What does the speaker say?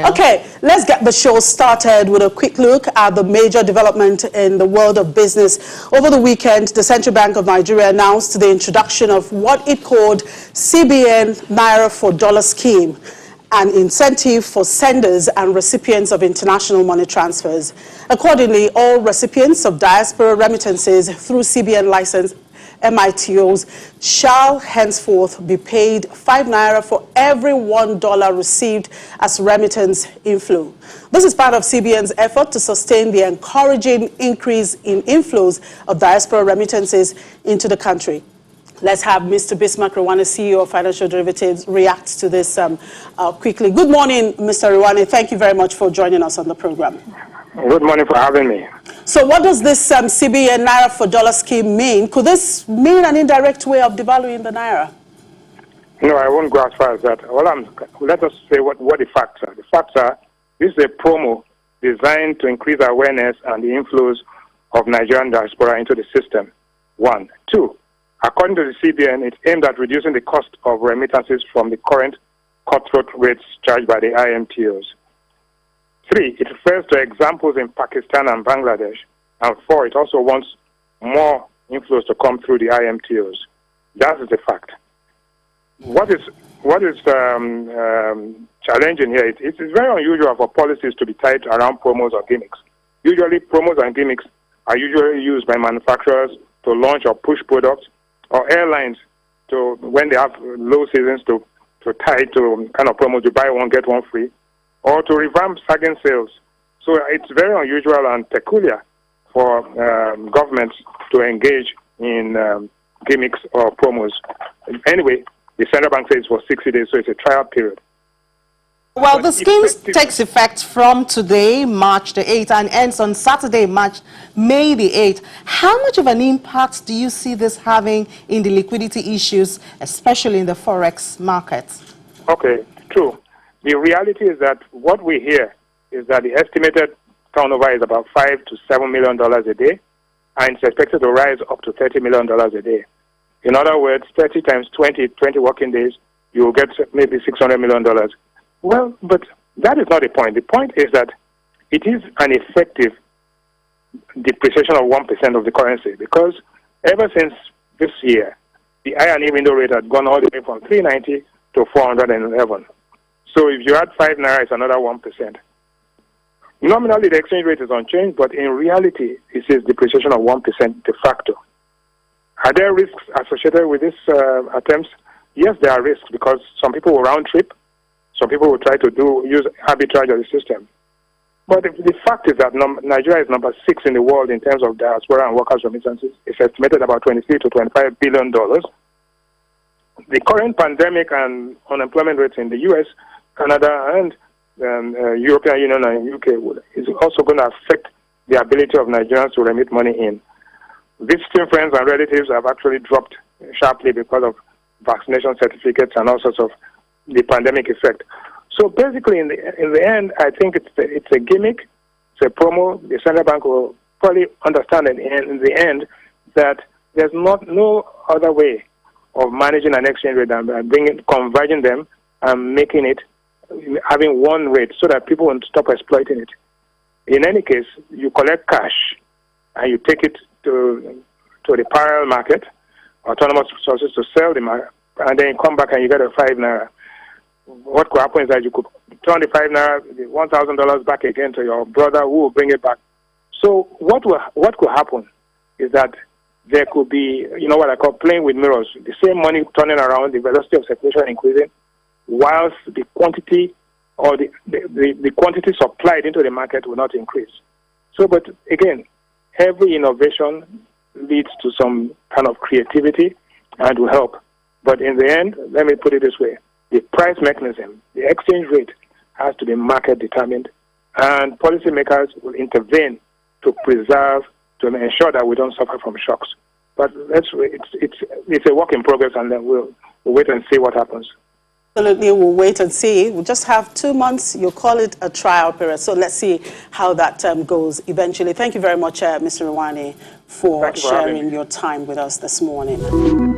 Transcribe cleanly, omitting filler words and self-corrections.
Okay, let's get the show started with a quick look at the major development in the world of business. Over the weekend, the Central Bank of Nigeria announced the introduction of what it called CBN Naira for Dollar scheme, an incentive for senders and recipients of international money transfers. Accordingly, all recipients of diaspora remittances through CBN license MITOs shall henceforth be paid 5 Naira for every $1 received as remittance inflow. This is part of CBN's effort to sustain the encouraging increase in inflows of diaspora remittances into the country. Let's have Mr. Bismarck Rewane, CEO of Financial Derivatives, react to this quickly. Good morning, Mr. Rewane. Thank you very much for joining us on the program. Good morning for having me. So what does this CBN Naira for Dollar scheme mean? Could this mean an indirect way of devaluing the Naira? No, I won't go as far as that. Let us say what the facts are. The facts are, this is a promo designed to increase awareness and the inflows of Nigerian diaspora into the system. 1. 2, according to the CBN, it's aimed at reducing the cost of remittances from the current cutthroat rates charged by the IMTOs. 3, it refers to examples in Pakistan and Bangladesh. And 4, it also wants more inflows to come through the IMTOs. That is the fact. What is challenging here, it is very unusual for policies to be tied around promos or gimmicks. Usually, promos and gimmicks are usually used by manufacturers to launch or push products, or airlines to, when they have low seasons, to tie to kind of promos, you buy one, get one free, or to revamp sagging sales. So it's very unusual and peculiar for governments to engage in gimmicks or promos. Anyway, the central bank says for 60 days, so it's a trial period. Well, the scheme takes effect from today, March the 8th, and ends on Saturday, May the 8th. How much of an impact do you see this having in the liquidity issues, especially in the forex market? Okay, true. The reality is that what we hear is that the estimated turnover is about $5 to $7 million a day, and it's expected to rise up to $30 million a day. In other words, 30 times 20 working days, you will get maybe $600 million. Well, but that is not the point. The point is that it is an effective depreciation of 1% of the currency, because ever since this year, the I&E window rate had gone all the way from 390 to 411. So if you add 5 Naira, it's another 1%. Nominally, the exchange rate is unchanged, but in reality, it is depreciation of 1% de facto. Are there risks associated with these attempts? Yes, there are risks, because some people will round trip. Some people will try to use arbitrage of the system. But the fact is that Nigeria is number 6 in the world in terms of diaspora and workers' remittances. It's estimated about $23 to $25 billion. The current pandemic and unemployment rates in the U.S., Canada, and European Union and UK is also going to affect the ability of Nigerians to remit money in. Visiting friends and relatives have actually dropped sharply because of vaccination certificates and all sorts of the pandemic effect. So basically, in the end, I think it's a gimmick, it's a promo. The central bank will probably understand in the end that there's no other way of managing an exchange rate than converging them and making it, having one rate so that people won't stop exploiting it. In any case, you collect cash and you take it to the parallel market, autonomous sources to sell the market, and then you come back and you get a 5 Naira. What could happen is that you could turn the 5 Naira, the $1,000 back again to your brother, who will bring it back. So what could happen is that there could be, what I call playing with mirrors. The same money turning around, the velocity of circulation increasing, whilst the quantity or the quantity supplied into the market will not increase. So, but again, every innovation leads to some kind of creativity and will help. But in the end, let me put it this way. The price mechanism, the exchange rate, has to be market determined, and policymakers will intervene to preserve, to ensure that we don't suffer from shocks. But it's a work in progress, and then we'll wait and see what happens. Absolutely, we'll wait and see. We'll just have 2 months. You call it a trial period. So let's see how that goes eventually. Thank you very much, Mr. Rewane, for sharing your time with us this morning.